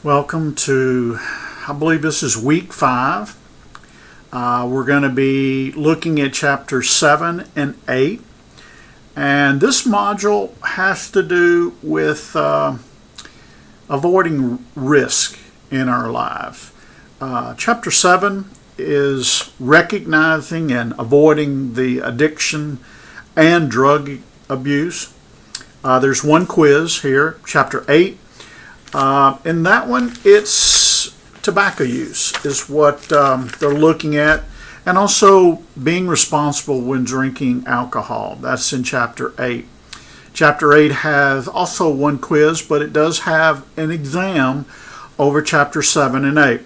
Welcome to, I believe this is week 5. We're going to be looking at chapters 7 and 8. And this module has to do with avoiding risk in our lives. Chapter 7 is recognizing and avoiding the addiction and drug abuse. There's one quiz here, chapter 8. In that one, it's tobacco use is what they're looking at, and also being responsible when drinking alcohol. That's in chapter 8. Chapter 8 has also one quiz, but it does have an exam over chapter 7 and 8.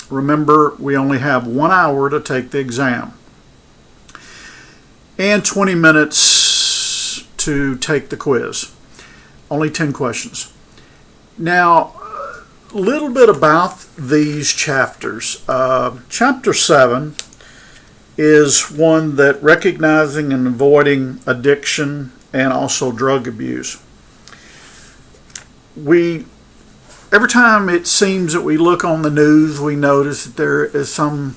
Remember, we only have 1 hour to take the exam and 20 minutes to take the quiz. Only 10 questions. Now, a little bit about these chapters. Chapter 7 is one that recognizing and avoiding addiction and also drug abuse. Every time it seems that we look on the news, we notice that there is some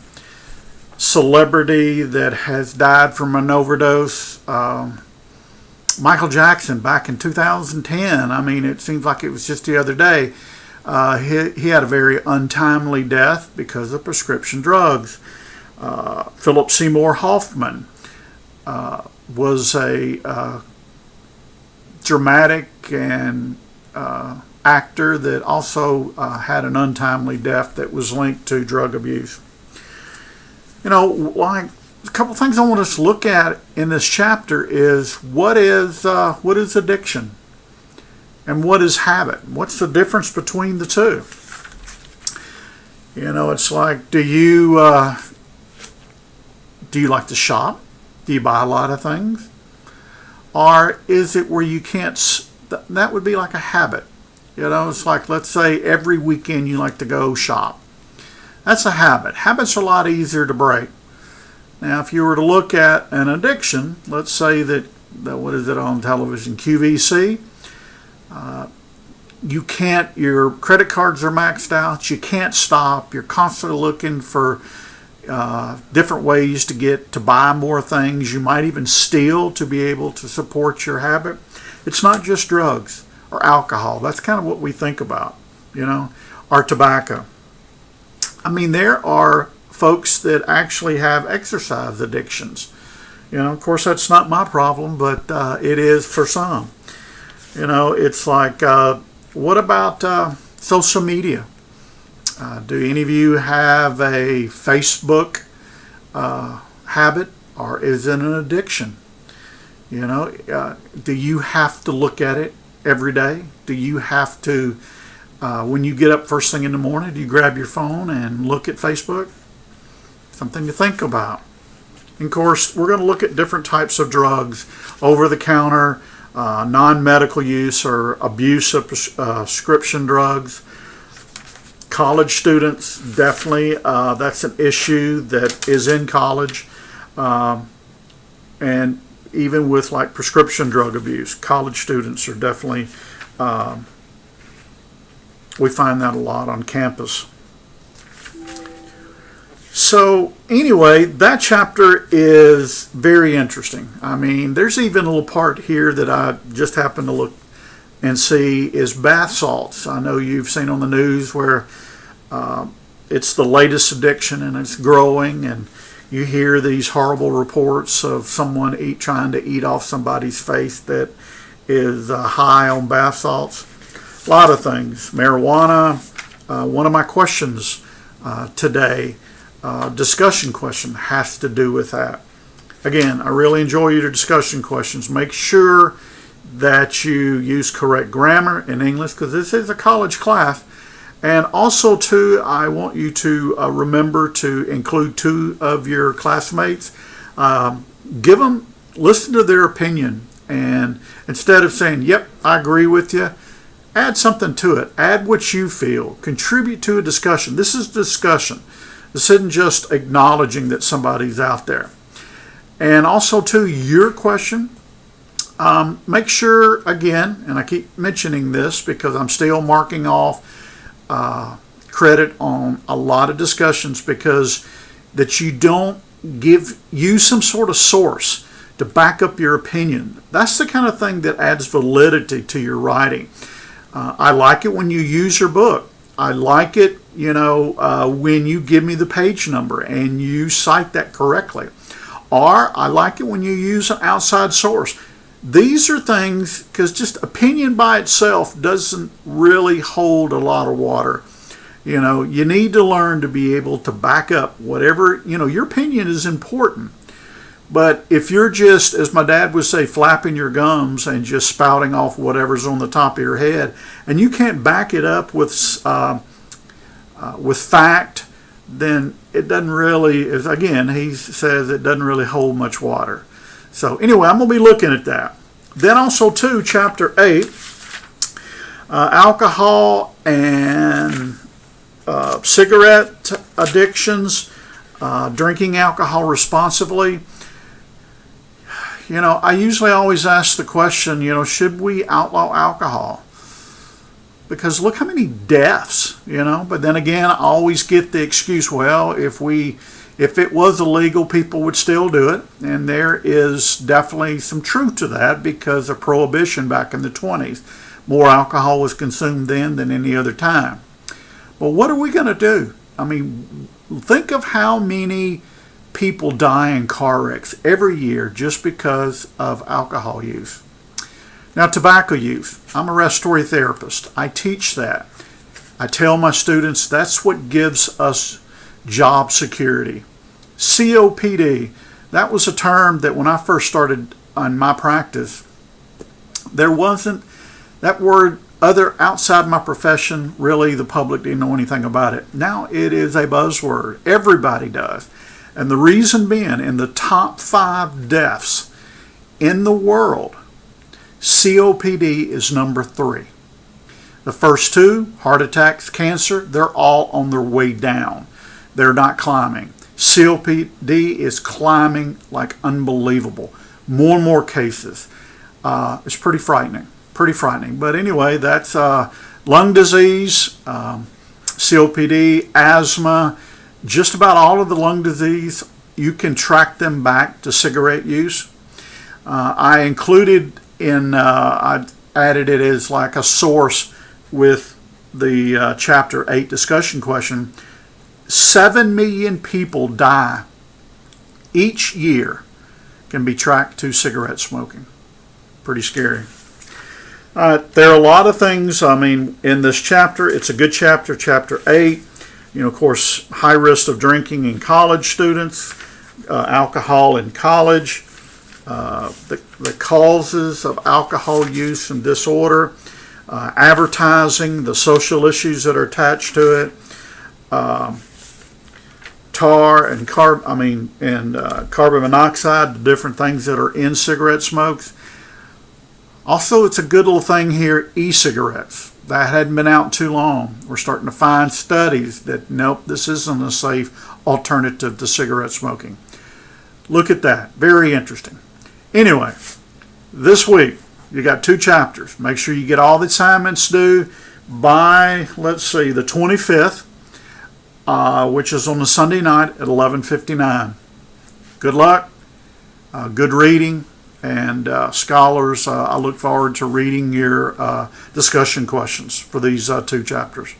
celebrity that has died from an overdose. Michael Jackson back in 2010, I mean, it seems like it was just the other day, he had a very untimely death because of prescription drugs. Philip Seymour Hoffman was a dramatic and actor that also had an untimely death that was linked to drug abuse. You know, like a couple things I want us to look at in this chapter is what is addiction and what is habit? What's the difference between the two? You know, it's like, do you like to shop? Do you buy a lot of things? Or is it where you can't, that would be like a habit. You know, it's like, let's say every weekend you like to go shop. That's a habit. Habits are a lot easier to break. Now, if you were to look at an addiction, let's say that what is it on television, QVC, you can't, your credit cards are maxed out, you can't stop, you're constantly looking for different ways to buy more things, you might even steal to be able to support your habit. It's not just drugs or alcohol, that's kind of what we think about, you know, or tobacco. I mean, there are folks that actually have exercise addictions. You know, of course, that's not my problem, but it is for some. You know, it's like, what about social media? Do any of you have a Facebook habit, or is it an addiction? You know, do you have to look at it every day? Do you have to, when you get up first thing in the morning, do you grab your phone and look at Facebook? Something to think about. And of course, we're going to look at different types of drugs, over-the-counter, non-medical use, or abuse of prescription drugs. College students, definitely, that's an issue that is in college. And even with like prescription drug abuse, college students are definitely, we find that a lot on campus. So anyway, that chapter is very interesting. I mean, there's even a little part here that I just happened to look and see is bath salts. I know you've seen on the news where it's the latest addiction and it's growing, and you hear these horrible reports of someone trying to eat off somebody's face that is high on bath salts. A lot of things. Marijuana. One of my questions today, discussion question, has to do with that. Again, I really enjoy your discussion questions. Make sure that you use correct grammar in English, because this is a college class. And also, too, I want you to remember to include 2 of your classmates. Listen to their opinion, and instead of saying, yep, I agree with you, add something to it. Add what you feel. Contribute to a discussion. This is discussion. This isn't just acknowledging that somebody's out there. And also, to your question, make sure, again, and I keep mentioning this because I'm still marking off credit on a lot of discussions because that you don't use some sort of source to back up your opinion. That's the kind of thing that adds validity to your writing. I like it when you use your book. I like it, when you give me the page number and you cite that correctly. Or I like it when you use an outside source. These are things, because just opinion by itself doesn't really hold a lot of water. You need to learn to be able to back up whatever, your opinion is important. But if you're just, as my dad would say, flapping your gums and just spouting off whatever's on the top of your head, and you can't back it up with fact, then it doesn't really, again, he says it doesn't really hold much water. So anyway, I'm going to be looking at that. Then also too, chapter 8, alcohol and cigarette addictions, drinking alcohol responsibly. I usually always ask the question, should we outlaw alcohol? Because look how many deaths, But then again, I always get the excuse, well, if it was illegal, people would still do it. And there is definitely some truth to that because of prohibition back in the 20s. More alcohol was consumed then than any other time. But what are we going to do? I mean, think of how many people die in car wrecks every year just because of alcohol use. Now, tobacco use. I'm a respiratory therapist. I teach that. I tell my students that's what gives us job security. COPD, that was a term that when I first started on my practice, there wasn't that word outside my profession, really the public didn't know anything about it. Now it is a buzzword. Everybody does. And the reason being, in the top 5 deaths in the world, COPD is number 3. The first 2, heart attacks, cancer, they're all on their way down. They're not climbing. COPD is climbing like unbelievable. More and more cases. It's pretty frightening. But anyway, that's lung disease, COPD, asthma, just about all of the lung disease, you can track them back to cigarette use. I added it as like a source with the chapter 8 discussion question. 7 million people die each year can be tracked to cigarette smoking. Pretty scary. There are a lot of things, in this chapter. It's a good chapter, chapter 8. Of course, high risk of drinking in college students, alcohol in college, the causes of alcohol use and disorder, advertising, the social issues that are attached to it, tar and carbon monoxide, the different things that are in cigarette smokes. Also, it's a good little thing here, e-cigarettes. That hadn't been out too long. We're starting to find studies that, nope, this isn't a safe alternative to cigarette smoking. Look at that. Very interesting. Anyway, this week, you got 2 chapters. Make sure you get all the assignments due by, the 25th, which is on the Sunday night at 11:59. Good luck. Good reading. And scholars, I look forward to reading your discussion questions for these 2 chapters.